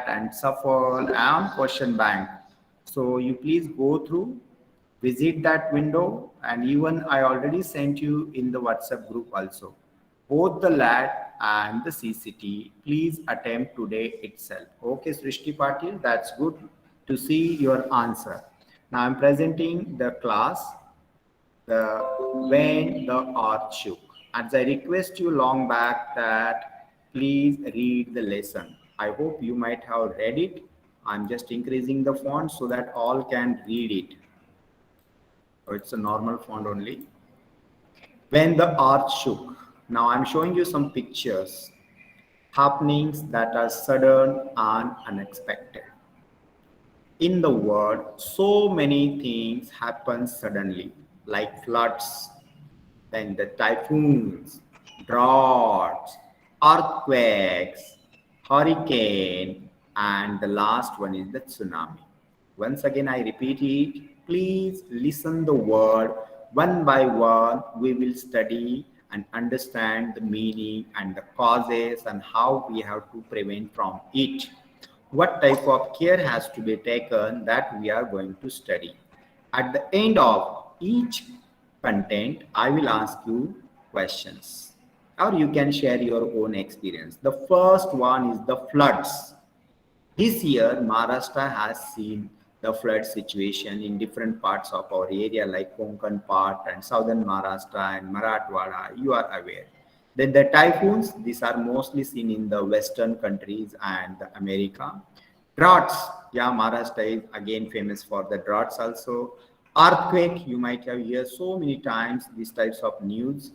chat and shuffle and question bank. So you please go through, visit that window, and even I already sent you in the WhatsApp group also. Both the LAT and the CCT, please attempt today itself. Okay, Srishti Patil, that's good to see your answer. Now I'm presenting the class, the when the earth shook. As I request you long back that please read the lesson. I hope you might have read it. I'm just increasing the font so that all can read it. Oh, it's a normal font only. When the earth shook. Now I'm showing you some pictures, happenings that are sudden and unexpected. In the world, so many things happen suddenly, like floods, then the typhoons, droughts, earthquakes, hurricane, and the last one is the tsunami. Once again, I repeat it. Please listen the word one by one. We will study and understand the meaning and the causes and how we have to prevent from it. What type of care has to be taken, that we are going to study. At the end of each content, I will ask you questions or you can share your own experience. The first one is the floods. This year, Maharashtra has seen the flood situation in different parts of our area, like Konkan part and southern Maharashtra and Marathwada. You are aware. Then the typhoons, these are mostly seen in the western countries and America. Droughts, yeah, Maharashtra is again famous for the droughts also. Earthquake, you might have heard so many times these types of news.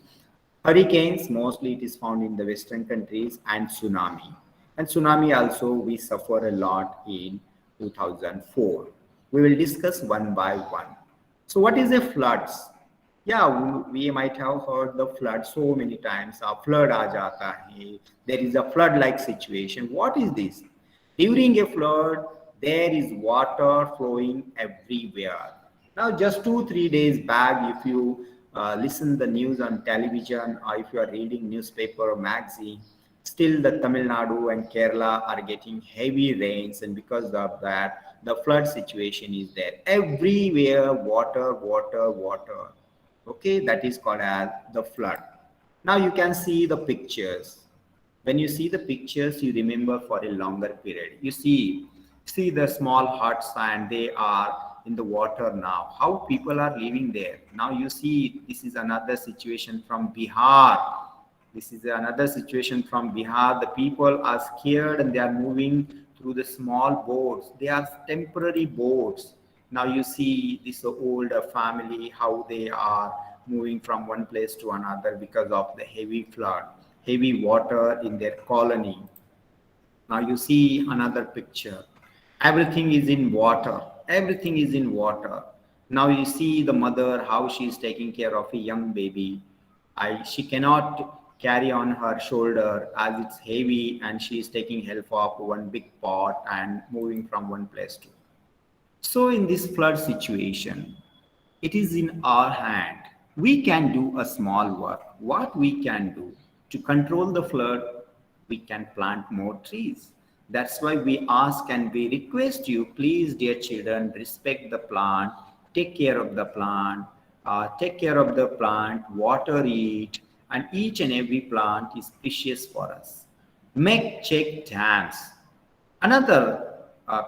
Hurricanes, mostly it is found in the western countries, and tsunami. And tsunami also we suffer a lot in 2004. We will discuss one by one. So what is a floods? Yeah, we might have heard the flood so many times. A flood aa jata hai. There is a flood like situation. What is this? During a flood, there is water flowing everywhere. Now, just 2 3 days back, if you listen the news on television or if you are reading newspaper or magazine, still the Tamil Nadu and Kerala are getting heavy rains, and because of that, the flood situation is there. Everywhere, water, water, water. Okay, that is called as the flood. Now you can see the pictures. When you see the pictures, you remember for a longer period. You see the small huts and they are in the water now. How people are living there. Now you see this is another situation from Bihar. This is another situation from Bihar. The people are scared and they are moving through the small boats. They are temporary boats. Now you see this old family, how they are moving from one place to another because of the heavy flood, heavy water in their colony. Now you see another picture. Everything is in water. Everything is in water. Now you see the mother, how she is taking care of a young baby. She cannot carry on her shoulder as it's heavy, and she is taking help of one big pot and moving from one place to. So in this flood situation, it is in our hand. We can do a small work. What we can do to control the flood, we can plant more trees. That's why we ask and we request you, please, dear children, respect the plant, take care of the plant, water it, and each and every plant is precious for us. Make check dams. Another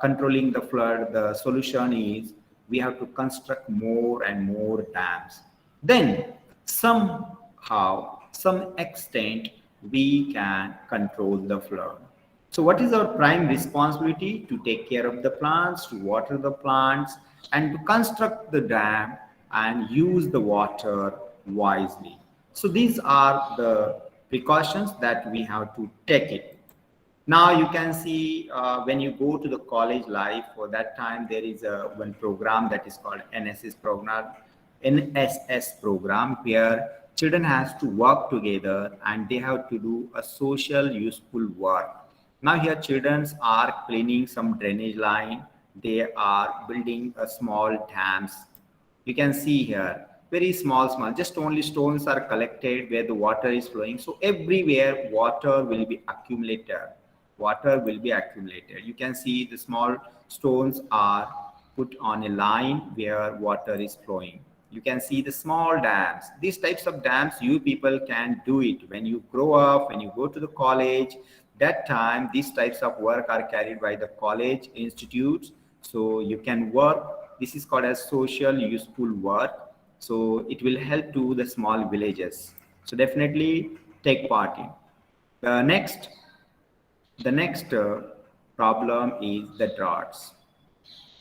controlling the flood, the solution is we have to construct more and more dams. Then somehow, some extent, we can control the flood. So what is our prime responsibility? To take care of the plants, to water the plants, and to construct the dam and use the water wisely. So these are the precautions that we have to take it. Now you can see when you go to the college life, for that time there is a one program that is called NSS program, where children has to work together and they have to do a social useful work. Now here children are cleaning some drainage line, they are building a small dams. You can see here very small, just only stones are collected where the water is flowing. So everywhere water will be accumulated. water will be accumulated. You can see the small stones are put on a line where water is flowing. You can see the small dams. These types of dams, you people can do it when you grow up, when you go to the college. That time, these types of work are carried by the college institutes. So you can work. This is called as social useful work. So it will help to the small villages. So definitely take part in. Next, the next problem is the droughts.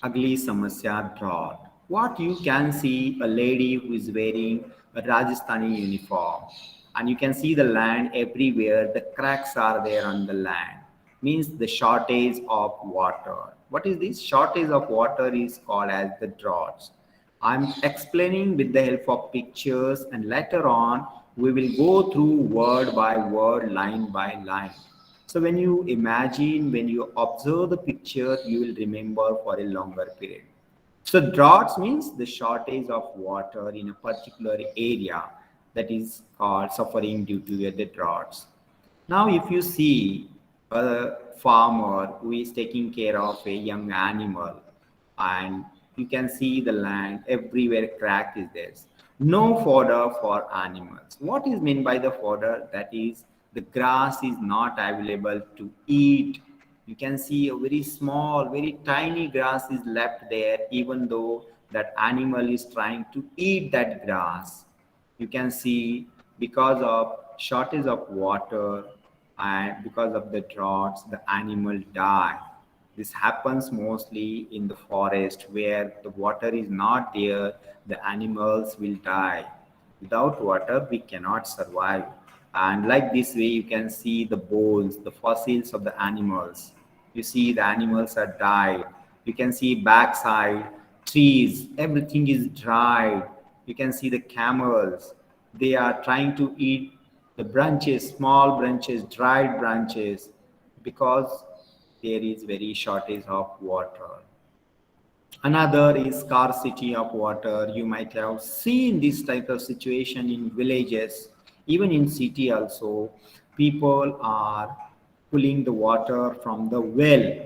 Ugly Samasya drought. What you can see a lady who is wearing a Rajasthani uniform, and you can see the land everywhere. The cracks are there on the land. Means the shortage of water. What is this? Shortage of water is called as the droughts. I'm explaining with the help of pictures, and later on we will go through word by word, line by line. So when you imagine, when you observe the picture, you will remember for a longer period. So droughts means the shortage of water in a particular area, that is called suffering due to the droughts. Now, if you see a farmer who is taking care of a young animal, and you can see the land everywhere crack is there. No fodder for animals. What is meant by the fodder? That is, the grass is not available to eat. You can see a very small, very tiny grass is left there, even though that animal is trying to eat that grass. You can see because of shortage of water and because of the droughts, the animal die. This happens mostly in the forest where the water is not there, the animals will die. Without water, we cannot survive. And like this way, you can see the bones, the fossils of the animals. You see the animals are died. You can see backside, trees, everything is dried. You can see the camels. They are trying to eat the branches, small branches, dried branches, because there is very shortage of water. Another is scarcity of water. You might have seen this type of situation in villages, even in city also. People are pulling the water from the well,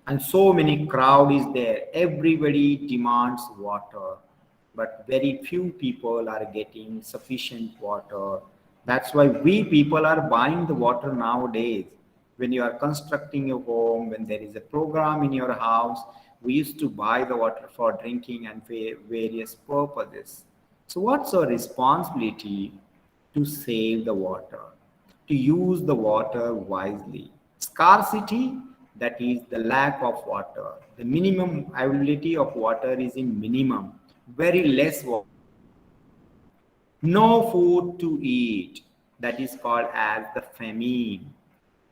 and so many crowd is there. Everybody demands water, but very few people are getting sufficient water. That's why we people are buying the water nowadays. When you are constructing a home, when there is a program in your house, we used to buy the water for drinking and various purposes. So what's our responsibility? To save the water, to use the water wisely. Scarcity, that is the lack of water. The minimum availability of water is in minimum, very less water. No food to eat, that is called as the famine.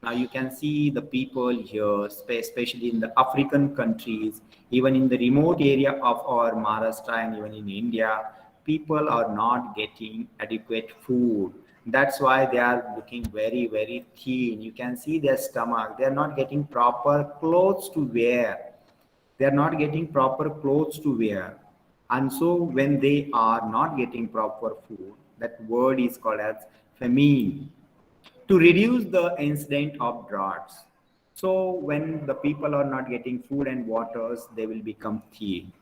Now you can see the people here, especially in the African countries, even in the remote area of our Maharashtra and even in India, people are not getting adequate food. That's why they are looking very, very thin. You can see their stomach. They are not getting proper clothes to wear. They are not getting proper clothes to wear. And so when they are not getting proper food, that word is called as famine. To reduce the incident of droughts. So when the people are not getting food and waters, they will become thin.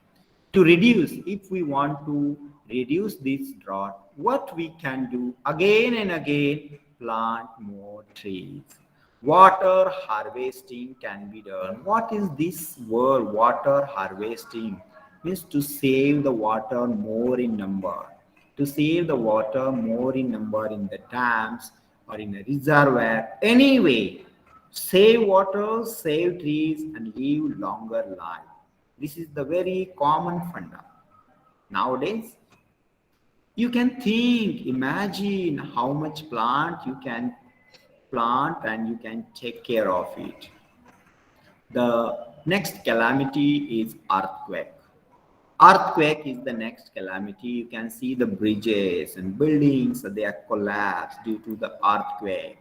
To reduce, if we want to reduce this drought, what we can do again and again, plant more trees. Water harvesting can be done. What is this word, water harvesting? Means to save the water more in number. To save the water more in number in the dams or in a reservoir. Anyway, save water, save trees, and live longer life. This is the very common funda. Nowadays, you can think, imagine how much plant you can plant and you can take care of it. The next calamity is earthquake. Earthquake is the next calamity. You can see the bridges and buildings, they are collapsed due to the earthquake.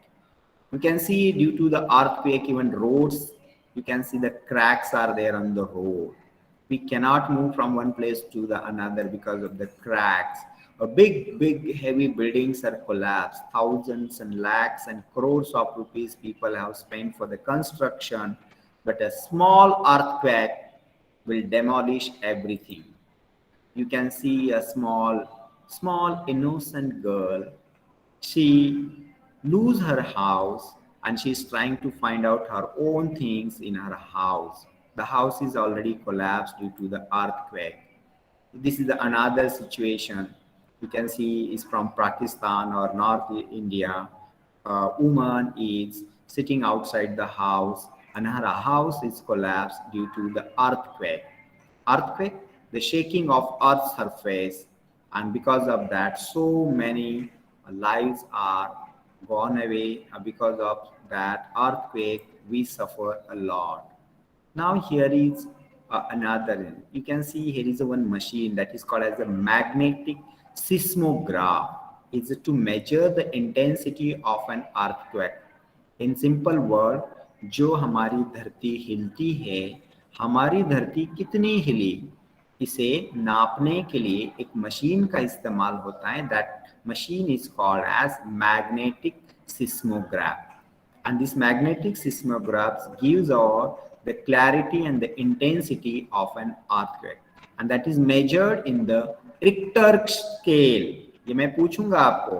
You can see due to the earthquake, even roads, you can see the cracks are there on the road. We cannot move from one place to the another because of the cracks. A big heavy buildings are collapsed. Thousands and lakhs and crores of rupees people have spent for the construction, but a small earthquake will demolish everything. You can see a small innocent girl. She lose her house and she's trying to find out her own things in her house. The house is already collapsed due to the earthquake. This is another situation you can see is from Pakistan or North India. A woman is sitting outside the house and her house is collapsed due to the earthquake. Earthquake, the shaking of earth's surface, and because of that so many lives are gone away. Because of that earthquake we suffer a lot. Now here is another. You can see here is one machine that is called as a magnetic seismograph. It's to measure the intensity of an earthquake. In simple word, जो हमारी धरती हिलती है, हमारी धरती कितनी हिली, इसे नापने के लिए एक मशीन का इस्तेमाल होता है. That machine is called as magnetic seismograph. And this magnetic seismograph gives out the clarity and the intensity of an earthquake, and that is measured in the Richter scale. ये मैं पूछूंगा आपको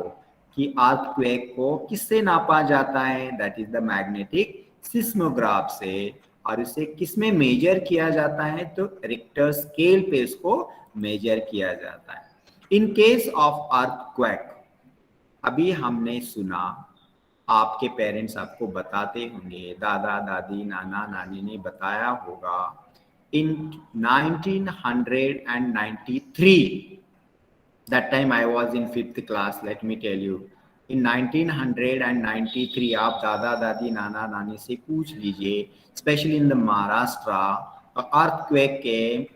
कि earthquake को किससे नापा जाता है. That is the magnetic seismograph से. और इसे किस में मेजर किया जाता है, तो रिक्टर स्केल पे इसको मेजर किया जाता है. इन केस ऑफ अर्थक्वेक, अभी हमने सुना, आपके पेरेंट्स आपको बताते होंगे, दादा दादी नाना नानी ने बताया होगा, in 1993, that time I was in 5th class, let me tell you. In 1993, आप दादा दादी नाना नानी से पूछ लीजिए, especially in the Maharashtra, earthquake came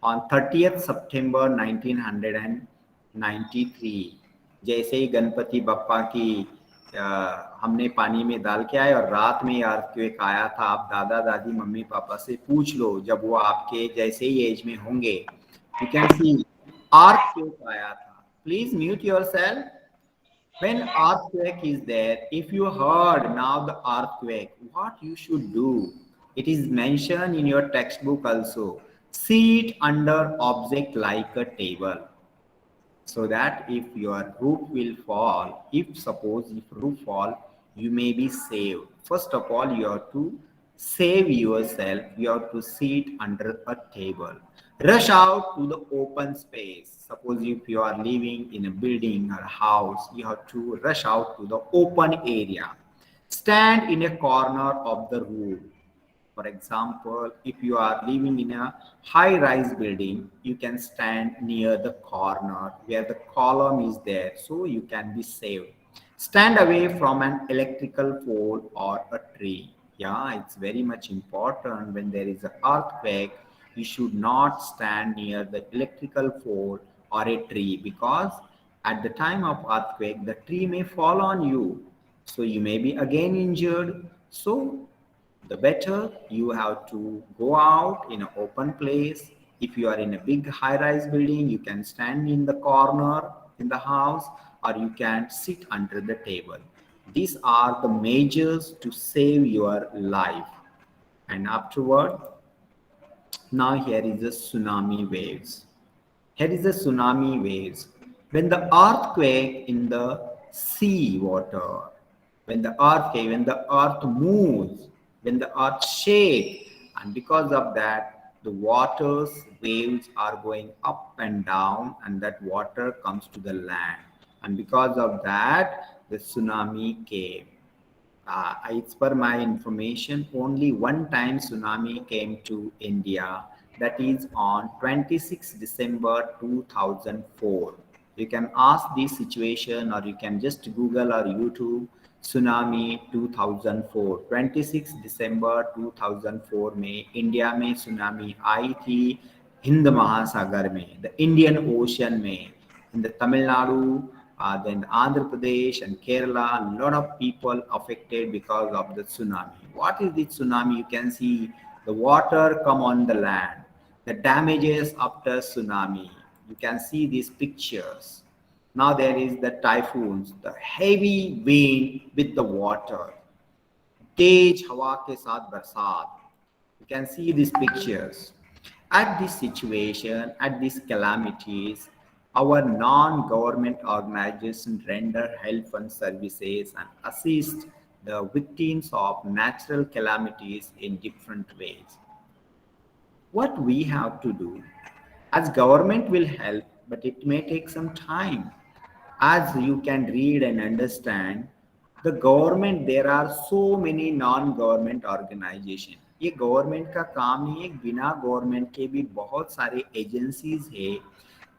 on 30th September 1993. जैसे ही गणपति बप्पा की हमने पानी में डाल के आए और रात में अर्थक्वेक आया था, आप दादा दादी मम्मी पापा से पूछ लो, जब वो आपके जैसे ही एज में होंगे. यू कैन सी earthquake आया था. Please mute yourself. When earthquake is there, if you heard now the earthquake, what you should do? It is mentioned in your textbook also. Sit under object like a table, so that if your roof will fall, if suppose if roof fall, you may be saved. First of all, you have to save yourself. You have to sit under a table. Rush out to the open space. Suppose if you are living in a building or house, you have to rush out to the open area. Stand in a corner of the room. For example, if you are living in a high-rise building, you can stand near the corner where the column is there, so you can be saved. Stand away from an electrical pole or a tree. Yeah, it's very much important. When there is an earthquake, you should not stand near the electrical pole or a tree, because at the time of earthquake, the tree may fall on you, so you may be again injured. So the better you have to go out in an open place. If you are in a big high-rise building, you can stand in the corner in the house, or you can sit under the table. These are the measures to save your life. And afterward, now here is the tsunami waves. Here is the tsunami waves. When the earthquake in the sea water, when the earth moves, when the earth shakes, and because of that, the water's waves are going up and down, and that water comes to the land. And because of that, the tsunami came. It's per my information, only one time tsunami came to India, that is on 26 December 2004. You can ask this situation, or you can just Google or YouTube tsunami 2004. 26 December 2004 में India में tsunami आई थी, हिंद महासागर में, the Indian Ocean में, in the Tamil Nadu, then Andhra Pradesh and Kerala, a lot of people affected because of the tsunami. What is the tsunami? You can see the water come on the land, the damages after tsunami. You can see these pictures. Now there is the typhoons, the heavy wind with the water, तेज हवा के साथ बरसात. You can see these pictures. At this situation, at these calamities, our non-government organizations render help and services and assist the victims of natural calamities in different ways. What we have to do, as government will help, but it may take some time. As you can read and understand, the government, there are so many non-government organization. ये government का काम नहीं है, बिना government के भी बहुत सारे एजेंसीज है.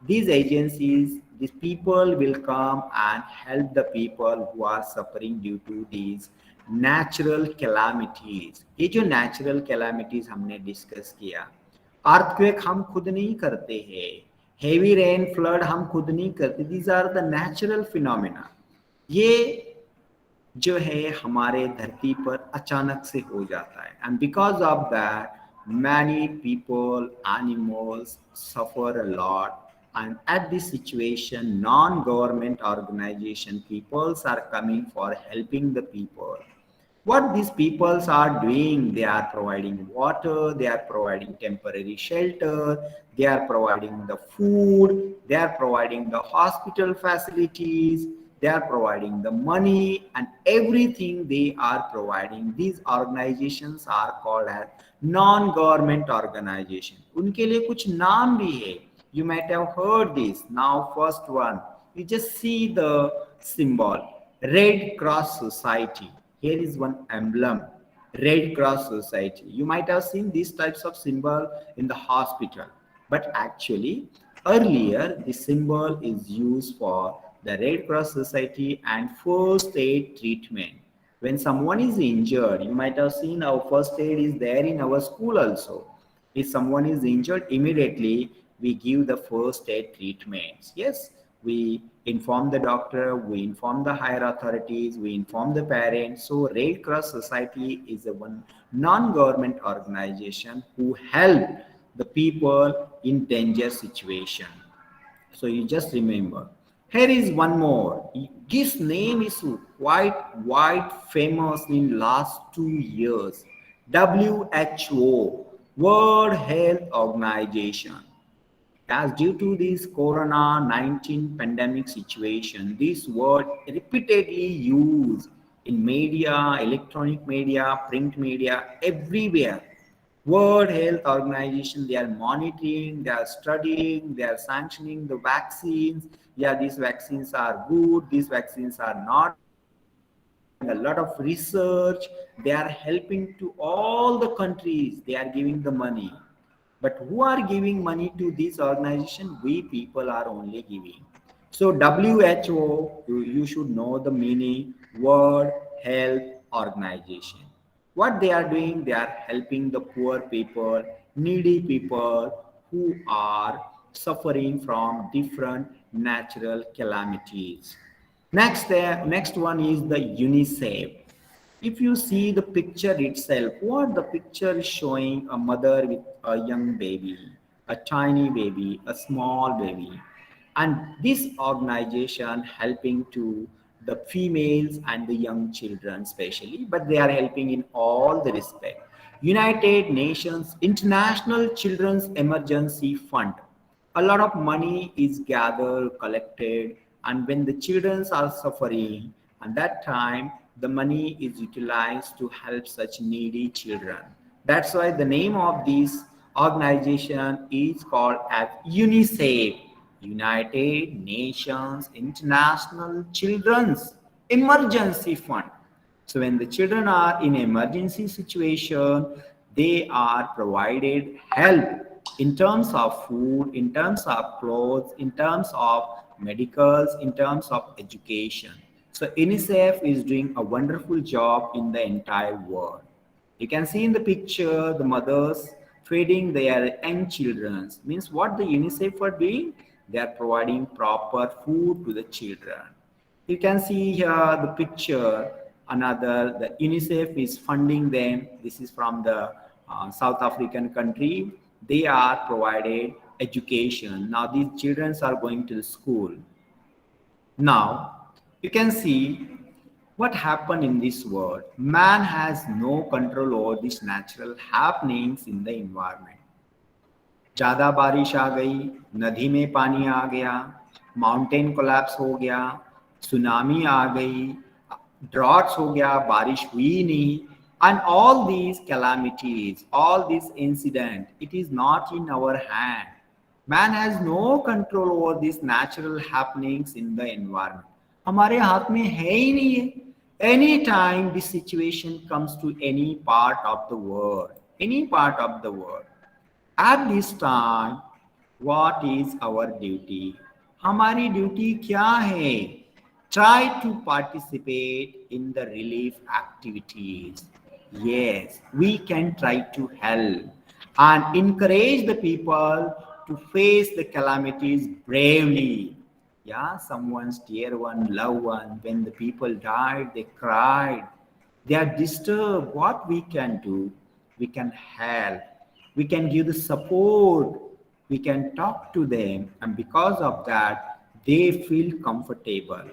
These agencies, these people will come and help the people who are suffering due to these natural calamities. ये जो natural calamities हमने डिस्कस किया, अर्थक्वेक हम खुद नहीं करते हैं, हेवी रेन फ्लड हम खुद नहीं करते, these are the natural phenomena. ये जो है हमारे धरती पर अचानक से हो जाता है, and because of that many people, animals suffer a lot. And at this situation, non-government organization peoples are coming for helping the people. What these peoples are doing, they are providing water, they are providing temporary shelter, they are providing the food, they are providing the hospital facilities, they are providing the money, and everything they are providing. These organizations are called as non-government organization. उनके लिए कुछ नाम भी है. You might have heard this. Now first one, you just see the symbol, Red Cross Society. Here is one emblem, Red Cross Society. You might have seen these types of symbol in the hospital, but actually earlier the symbol is used for the Red Cross Society and first aid treatment. When someone is injured, you might have seen our first aid is there in our school also. If someone is injured, immediately we give the first aid treatments. Yes, we inform the doctor, we inform the higher authorities, we inform the parents. So Red Cross Society is a one non-government organization who help the people in danger situation. So you just remember. Here is one more. This name is quite wide famous in last 2 years. WHO, World Health Organization. As due to this Corona-19 pandemic situation, this word repeatedly used in media, electronic media, print media, everywhere. World Health Organization, they are monitoring, they are studying, they are sanctioning the vaccines. Yeah, these vaccines are good, these vaccines are not. A lot of research, they are helping to all the countries, they are giving the money. But who are giving money to this organization? We people are only giving. So WHO, you should know the meaning, World Health Organization. What they are doing, they are helping the poor people, needy people who are suffering from different natural calamities. Next one is the UNICEF. If you see the picture itself, what the picture is showing, a mother with a young baby, a tiny baby, a small baby, and this organization helping to the females and the young children especially, but they are helping in all the respect. United Nations International Children's Emergency Fund, a lot of money is gathered, collected, and when the children are suffering, at that time the money is utilized to help such needy children. That's why the name of this organization is called as UNICEF, United Nations International Children's Emergency Fund. So when the children are in emergency situation, they are provided help in terms of food, in terms of clothes, in terms of medicals, in terms of education. So UNICEF is doing a wonderful job in the entire world. You can see in the picture the mothers feeding their young children. Means what the UNICEF are doing? They are providing proper food to the children. You can see here the picture. Another, the UNICEF is funding them. This is from the South African country. They are provided education. Now these children are going to the school. Now, you can see what happened in this world. Man has no control over these natural happenings in the environment. ज़्यादा बारिश आ गई, नदी में पानी आ गया, mountain collapse हो गया, tsunami आ गई, ड्रॉट्स हो गया, बारिश हुई नहीं, and all these calamities, all these incident, it is not in our hand. Man has no control over these natural happenings in the environment. हमारे हाथ में है ही नहीं है. Any time this situation comes to any part of the world, any part of the world, at this time, what is our duty? हमारी duty क्या है? Try to participate in the relief activities. Yes, we can try to help and encourage the people to face the calamities bravely. Yeah, someone's dear one, loved one, when the people died, they cried. They are disturbed. What we can do? We can help. We can give the support. We can talk to them. And because of that, they feel comfortable.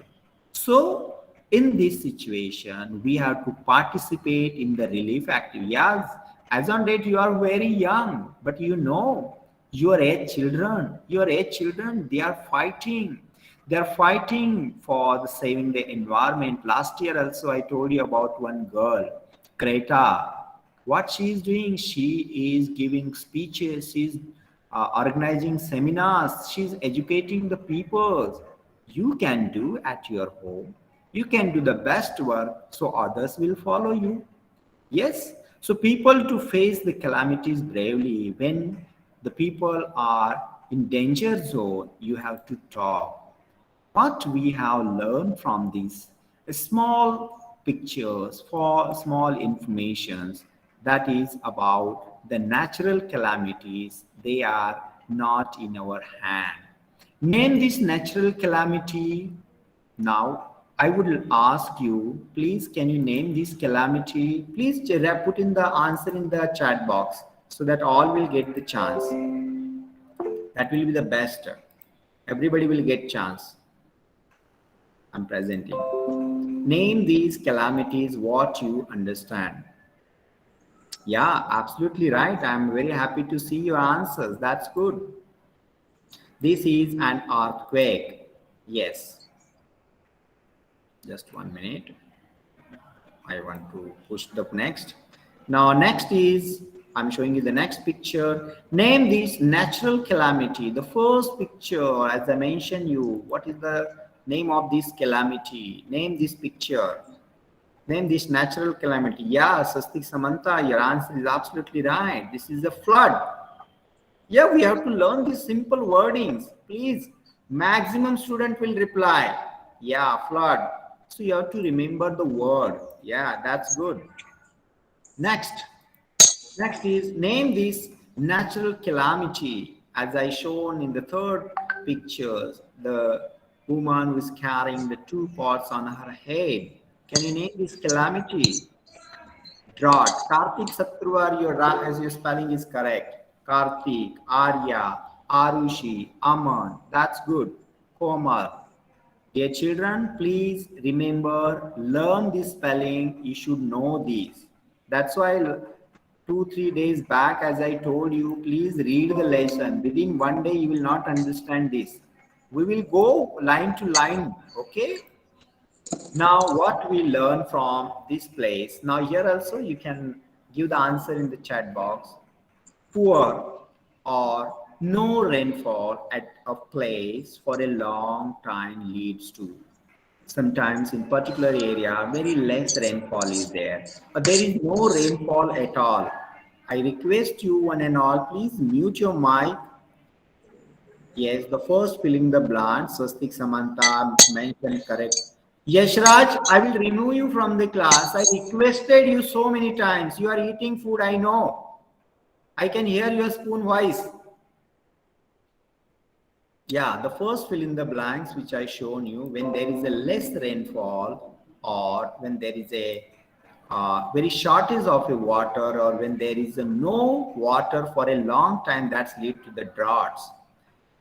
So, in this situation, we have to participate in the relief activity. Yes, as on date, you are very young, but you know, your age children, they are fighting. They are fighting for the saving the environment. Last year also, I told you about one girl, Greta. What she is doing? She is giving speeches. She's organizing seminars. She's educating the people. You can do at your home. You can do the best work, so others will follow you. Yes. So people to face the calamities bravely. When the people are in danger zone, you have to talk. What we have learned from these small pictures for small informations, that is about the natural calamities, they are not in our hand. Name this natural calamity. Now I would ask you, please can you name this calamity? Please put in the answer in the chat box so that all will get the chance. That will be the best. Everybody will get chance. I'm presenting. Name these calamities what you understand. Yeah, absolutely right. I'm very happy to see your answers. That's good. This is an earthquake. Yes. Just 1 minute. I want to push the next. Now, next is, I'm showing you the next picture. Name this natural calamity. The first picture, as I mentioned you, what is the name of this calamity? Name this picture. Name this natural calamity. Yeah, Swastik Samantha, your answer is absolutely right. This is a flood. Yeah, we have to learn these simple wordings. Please, maximum student will reply. Yeah, flood. So you have to remember the word. Yeah, that's good. Next is name this natural calamity. As I shown in the third pictures, the woman who is carrying the 2 pots on her head. Can you name this calamity? Drought. Karthik Satruvar, as your spelling is correct. Karthik, Arya, Arushi, Aman. That's good. Komal. Dear children, please remember, learn this spelling. You should know these. That's why 2-3 days back, as I told you, please read the lesson. Within one day, you will not understand this. We will go line to line, okay? Now, what we learn from this place, now here also you can give the answer in the chat box. Poor or no rainfall at a place for a long time leads to, sometimes in particular area, very less rainfall is there. Or there is no rainfall at all. I request you one and all, please mute your mic. Yes, the first filling the blanks, Swastik Samantha mentioned correct. Yashraj, I will remove you from the class. I requested you so many times. You are eating food, I know. I can hear your spoon voice. Yeah, the first fill in the blanks which I shown you, when there is a less rainfall or when there is a very shortage of a water or when there is no water for a long time, that's lead to the droughts.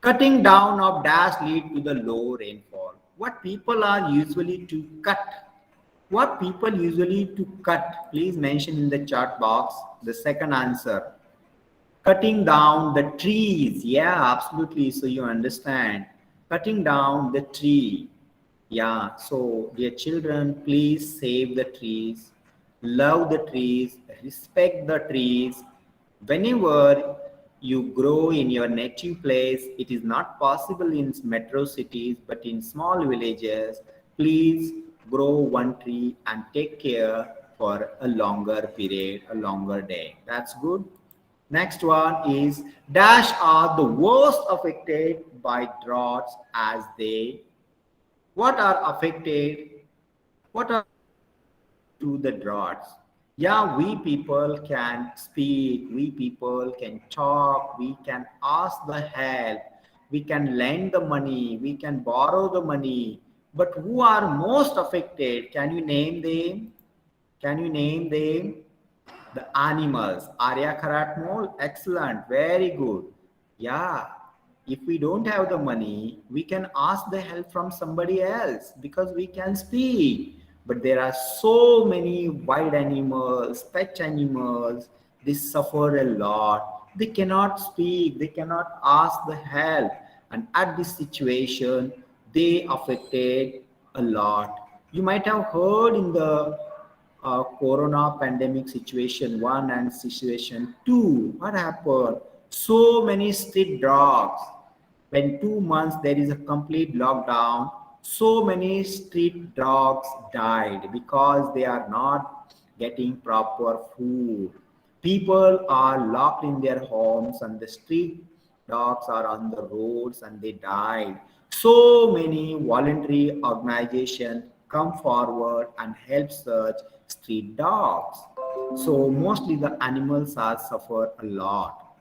Cutting down of dash lead to the low rainfall. what people are usually to cut? What people usually to cut? Please mention in the chat box the second answer. Cutting down the trees. Yeah, absolutely. So you understand. Cutting down the tree. Yeah. So dear children, please save the trees, love the trees, respect the trees. Whenever you grow in your native place, it is not possible in metro cities, but in small villages, please grow one tree and take care for a longer period, a longer day. That's good. Next one is dash are the worst affected by droughts as they what are affected what are to the droughts. Yeah, we people can speak, we people can talk, we can ask the help, we can lend the money, we can borrow the money. But who are most affected? Can you name them? Can you name them? The animals. Arya Kharatmol, excellent, very good. Yeah, if we don't have the money, we can ask the help from somebody else because we can speak. But there are so many wild animals, pet animals, they suffer a lot. They cannot speak, they cannot ask the help. And at this situation, they affected a lot. You might have heard in the corona pandemic situation 1 and situation 2, what happened? So many street dogs. When 2 months there is a complete lockdown, so many street dogs died because they are not getting proper food. People are locked in their homes and the street dogs are on the roads and they died. So many voluntary organizations come forward and help search street dogs. So mostly the animals are suffer a lot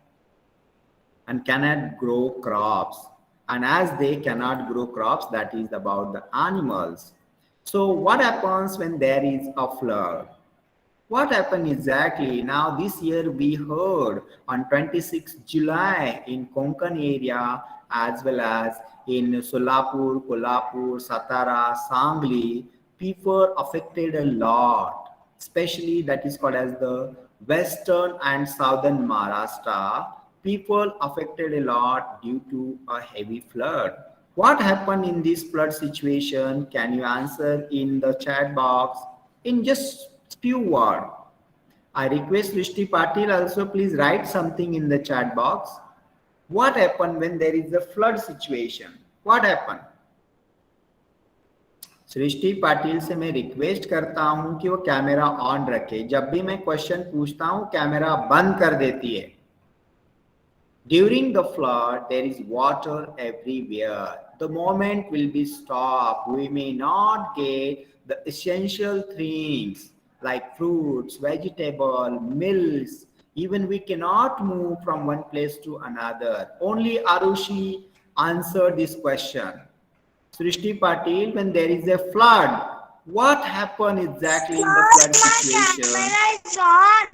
and cannot grow crops. And as they cannot grow crops, that is about the animals. So what happens when there is a flood? What happened exactly? Now this year we heard on 26th July in Konkan area as well as in Solapur, Kolhapur, Satara, Sangli, people affected a lot, especially that is called as the western and southern Maharashtra. People affected a lot due to a heavy flood. What happened in this flood situation? Can you answer in the chat box in just few words? I request Srishti Patil also please write something in the chat box. What happened when there is a flood situation? What happened? सृष्टि पाटिल से मैं request करता हूं कि वो camera on रखे. जब भी मैं क्वेश्चन पूछता हूं कैमरा बंद कर देती है. During the flood, there is water everywhere. The moment will be stopped. We may not get the essential things like fruits, vegetable, milks. Even we cannot move from one place to another. Only Arushi answered this question. Srishti Patil, when there is a flood, what happened exactly in the flood situation?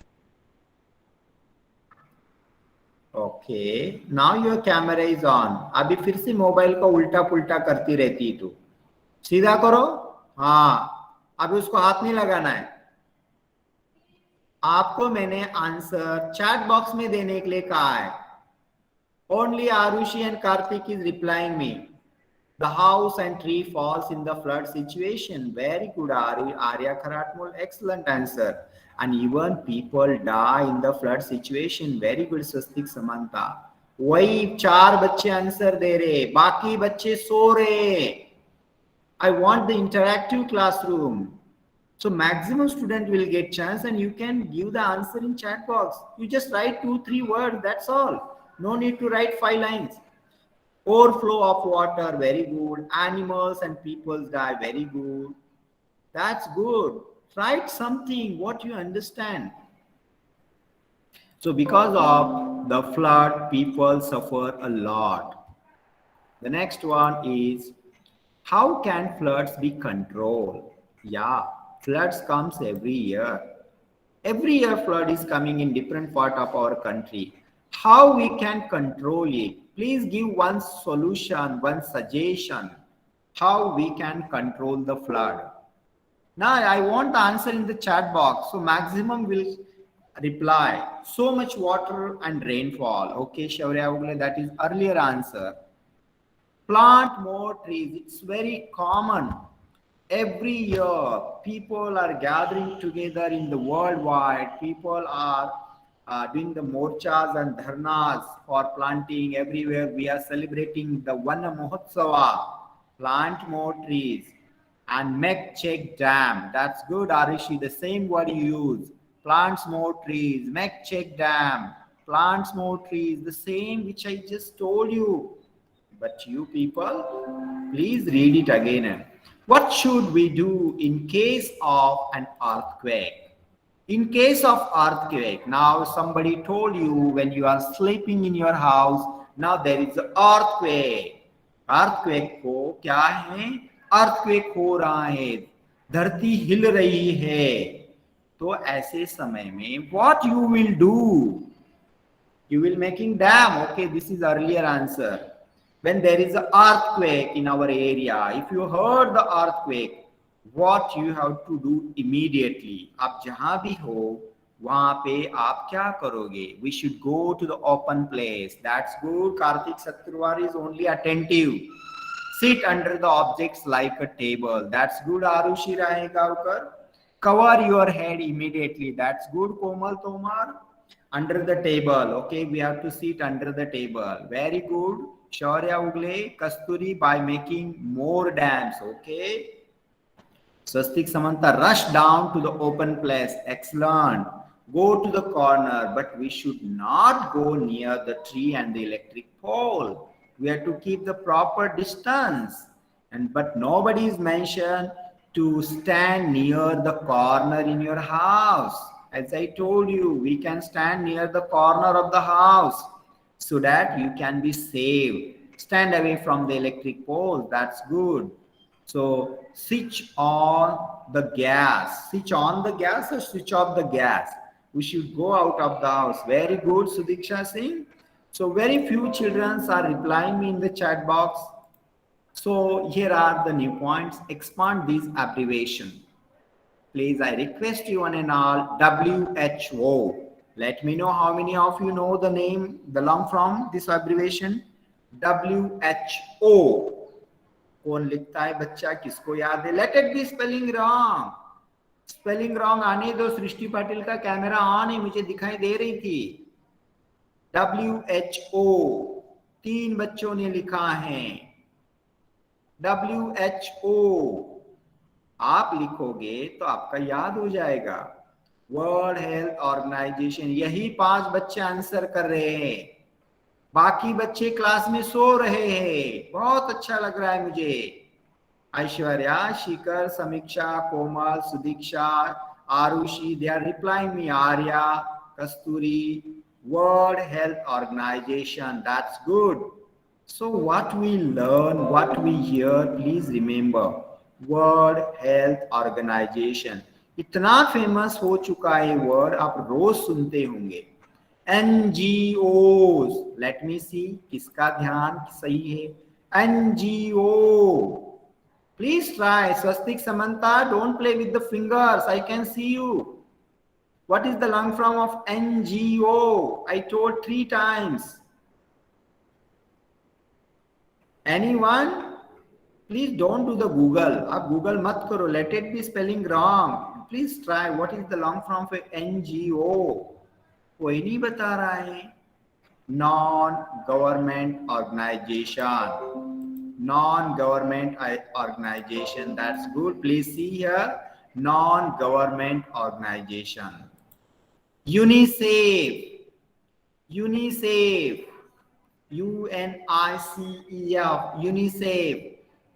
Okay now your camera is on. अभी फिर से mobile को उल्टा पुल्टा करती रहती है. तू सीधा करो. हाँ अभी उसको हाथ नहीं लगाना है. आपको मैंने आंसर चैट बॉक्स में देने के लिए कहा है. Only Arushi and Kartik is replying me. The house and tree falls in the flood situation. Very good, Arya Kharatmol. Excellent answer. And even people die in the flood situation. Very good, Swastik Samanta. वही 4 बच्चे answer दे रहे, बाकी बच्चे सो रहे. I want the interactive classroom. So maximum student will get chance and you can give the answer in chat box. You just write 2-3 words. That's all. No need to write 5 lines. Overflow of water, very good. Animals and people die, very good. That's good. Write something what you understand. So because of the flood, people suffer a lot. The next one is, how can floods be controlled? Yeah, floods comes every year. Every year flood is coming in different part of our country. How we can control it? Please give one solution, one suggestion. how we can control the flood. Now I want the answer in the chat box. So maximum will reply. So much water and rainfall. Okay, Shaurya Ugle, that is earlier answer. Plant more trees. It's very common. Every year, people are gathering together in the worldwide. People are doing the morchas and dharnas for planting everywhere. We are celebrating the Vana Mahotsava. Plant more trees and make check dam. That's good, Arishi. The same word you use. Plants more trees, make check dam. Plants more trees. The same which I just told you. But you people, please read it again. What should we do in case of an earthquake? In case of earthquake, now somebody told you when you are sleeping in your house, now there is an earthquake. Earthquake को क्या है? Earthquake हो रहा है, धरती हिल रही है. तो ऐसे समय में what you will do? You will making dam. Okay, this is earlier answer. When there is an earthquake in our area, if you heard the earthquake, what you have to do immediately? आप जहां भी हो वहां पे आप क्या करोगे? We should go to the open place. That's good. Karthik Satrwar is only attentive. Sit under the objects like a table. That's good. Arushi Rahegaonkar. Cover your head immediately. That's good. Komal Tomar. Under the table. Okay, we have to sit under the table. Very good. Shaurya Ugle, Kasturi, by making more dams. Okay. Swastik Samantha, rush down to the open place. Excellent. Go to the corner, but we should not go near the tree and the electric pole. We have to keep the proper distance. But nobody is mentioned to stand near the corner in your house. As I told you, we can stand near the corner of the house so that you can be safe. Stand away from the electric pole. That's good. So switch on the gas. Switch on the gas or switch off the gas. We should go out of the house. Very good, Sudiksha Singh. So very few children are replying me in the chat box. So here are the new points. Expand these abbreviation. Please, I request you one and all. WHO. Let me know how many of you know the name, the long from this abbreviation. WHO. कौन लिखता है बच्चा? किसको याद है? Let it be spelling wrong. Spelling wrong आने दो. सृष्टि पाटिल का कैमरा ऑन है, मुझे दिखाई दे रही थी. WHO 3 बच्चों ने लिखा है. WHO आप लिखोगे तो आपका याद हो जाएगा. World Health Organization. यही 5 बच्चे आंसर कर रहे हैं, बाकी बच्चे क्लास में सो रहे हैं. बहुत अच्छा लग रहा है मुझे. Aishwarya, Shikhar, Sameeksha, Komal, Sudiksha, Arushi, they are replying me. Arya, Kasturi, World Health Organization. That's good. So what we learn, what we hear, please remember. World Health Organization. इतना फेमस हो चुका है वर्ड, आप रोज सुनते होंगे. NGOs. Let me see किसका ध्यान सही है. NGO. Please try. Swastik Samantha, don't play with the fingers. I can see you. What is the long form of NGO? I told 3 times. Anyone? Please don't do the Google. आप Google मत करो. Let it be spelling wrong. Please try. What is the long form for NGO? कोई नहीं बता रहा है. Non-government organization. Non-government organization. That's good. Please see here. Non-government organization. UNICEF. UNICEF. UNICEF. UNICEF.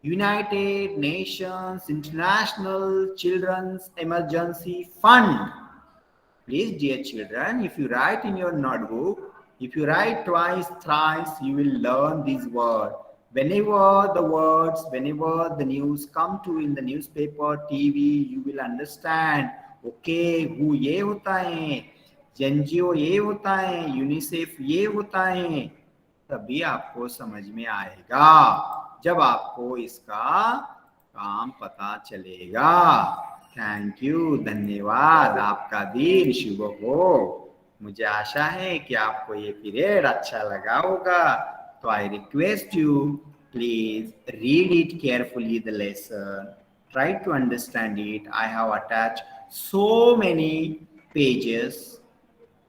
United Nations International Children's Emergency Fund. Please, dear children, if you write in your notebook, if you write twice, thrice, you will learn this word. Whenever the words, whenever the news come to in the newspaper, TV, you will understand. Okay, who ये होता है, NGO ये होता है, UNICEF ये होता है, तभी आपको समझ में आएगा. जब आपको इसका काम पता चलेगा। थैंक यू, धन्यवाद, आपका दिन शुभ हो। मुझे आशा है कि आपको ये पीरियड अच्छा लगा होगा। तो I request you, please read it carefully the lesson, try to understand it. I have attached so many pages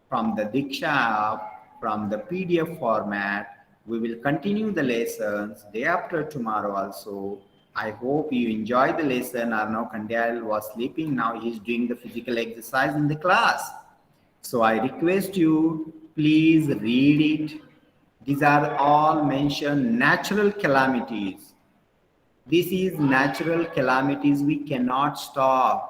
from the Diksha app, from the PDF format. We will continue the lessons day after tomorrow also. I hope you enjoy the lesson. Arnav Kandyal was sleeping. Now he is doing the physical exercise in the class. So I request you, please read it. These are all mentioned natural calamities. This is natural calamities we cannot stop.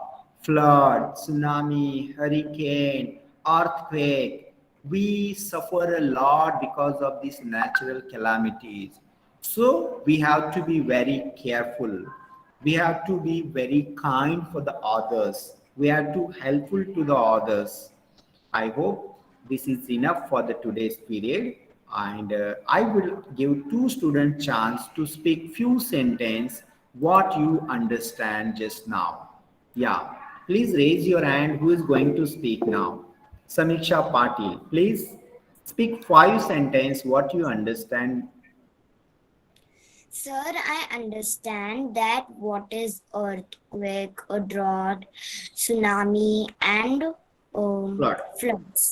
Flood, tsunami, hurricane, earthquake. We suffer a lot because of these natural calamities. So we have to be very careful. We have to be very kind for the others. We have to helpful to the others. I hope this is enough for the today's period, and I will give two students chance to speak few sentence what you understand just now. Yeah, please raise your hand. Who is going to speak now? Samiksha Patil, please speak 5 sentence what you understand. Sir, I understand that what is earthquake, a drought, tsunami, and Flood. floods,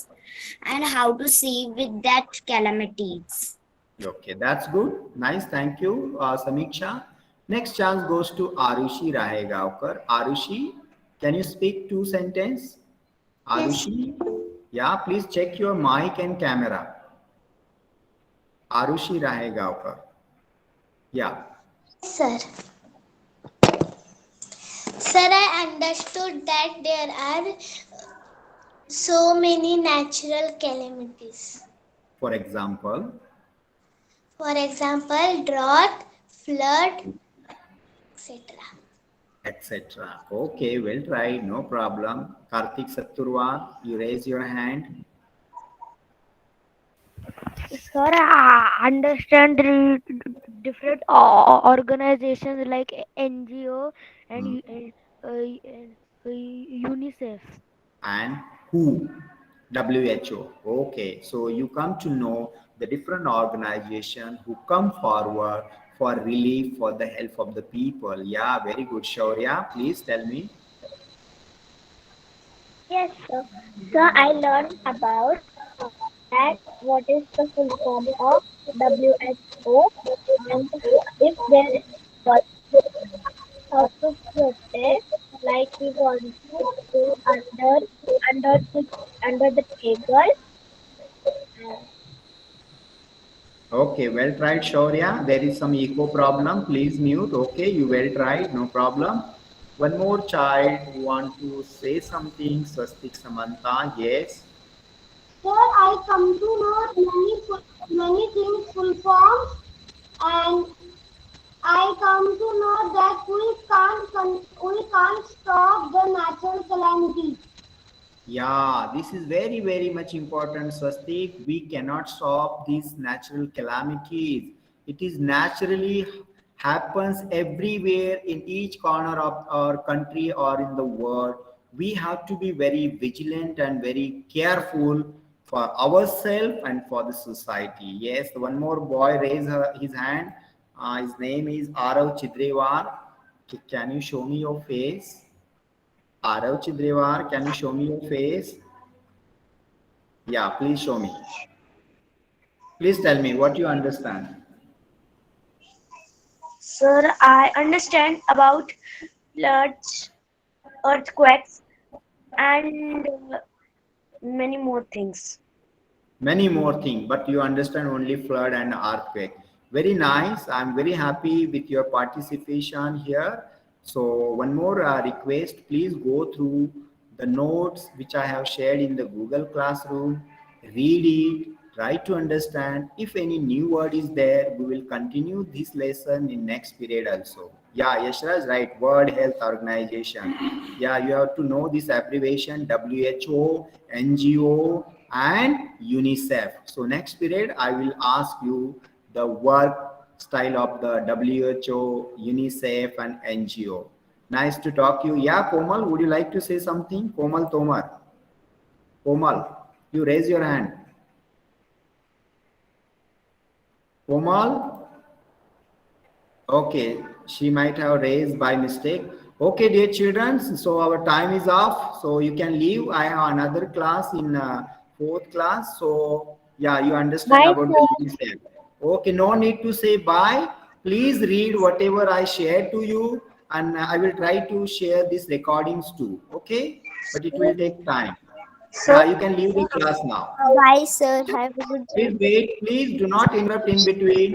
and how to see with that calamities. Okay, that's good. Nice, thank you, Samiksha. Next chance goes to Arushi Rahegaonkar. Arushi, can you speak 2 sentence? Yes, Arushi, yeah, please check your mic and camera. Arushi Rahegaonkar. Yeah. yes, sir. Sir, I understood that there are so many natural calamities. For example, For example, drought, flood, etc. etc. Okay, well tried, no problem. Karthik Saturwal, you raise your hand. Sir, I understand the different organizations like NGO and Hmm. UNICEF. And WHO, WHO. Okay, so you come to know the different organization who come forward for relief for the help of the people. Yeah, very good, Shaurya. Please tell me. Yes, sir. So I learned about that what is the full form of WHO and if there was how to protest like we want to go under the under the table. And Okay, well tried, Shaurya. There is some echo problem. Please mute. Okay, you well tried, no problem. One more child who want to say something. Swastik Samantha, yes. sir, I come to know many things full forms and I come to know that we can't stop the natural calamities. Yeah, this is very, very much important, Swastik. We cannot stop these natural calamities. It is naturally happens everywhere in each corner of our country or in the world. We have to be very vigilant and very careful for ourselves and for the society. Yes, one more boy raised his hand. His name is Arav Chidrewar. Can you show me your face? Arav Chidrewar, can you show me your face? Yeah, please show me. Please tell me what you understand. Sir, I understand about floods, earthquakes, and many more things. Many more things, but you understand only flood and earthquake. Very nice. I'm very happy with your participation here. So one more request, please go through the notes which I have shared in the Google Classroom. Read it, try to understand. If any new word is there, we will continue this lesson in next period also. Yeah, Yashra is right. World Health Organization. Yeah, you have to know this abbreviation: WHO, NGO, and UNICEF. So next period, I will ask you the work style of the WHO, UNICEF, and NGO. Nice to talk to you. Yeah, Komal, would you like to say something? Komal Tomar. Komal, you raise your hand. Komal? Okay, she might have raised by mistake. Okay, dear children, so our time is off. So you can leave. I have another class in fourth class. So yeah, you understand Bye, about the UNICEF. Okay, no need to say bye. Please read whatever I share to you, and I will try to share these recordings too. Okay, but it will take time. Yeah, you can leave the class now. Bye, sir. Have a good day. Please wait. Please do not interrupt in between.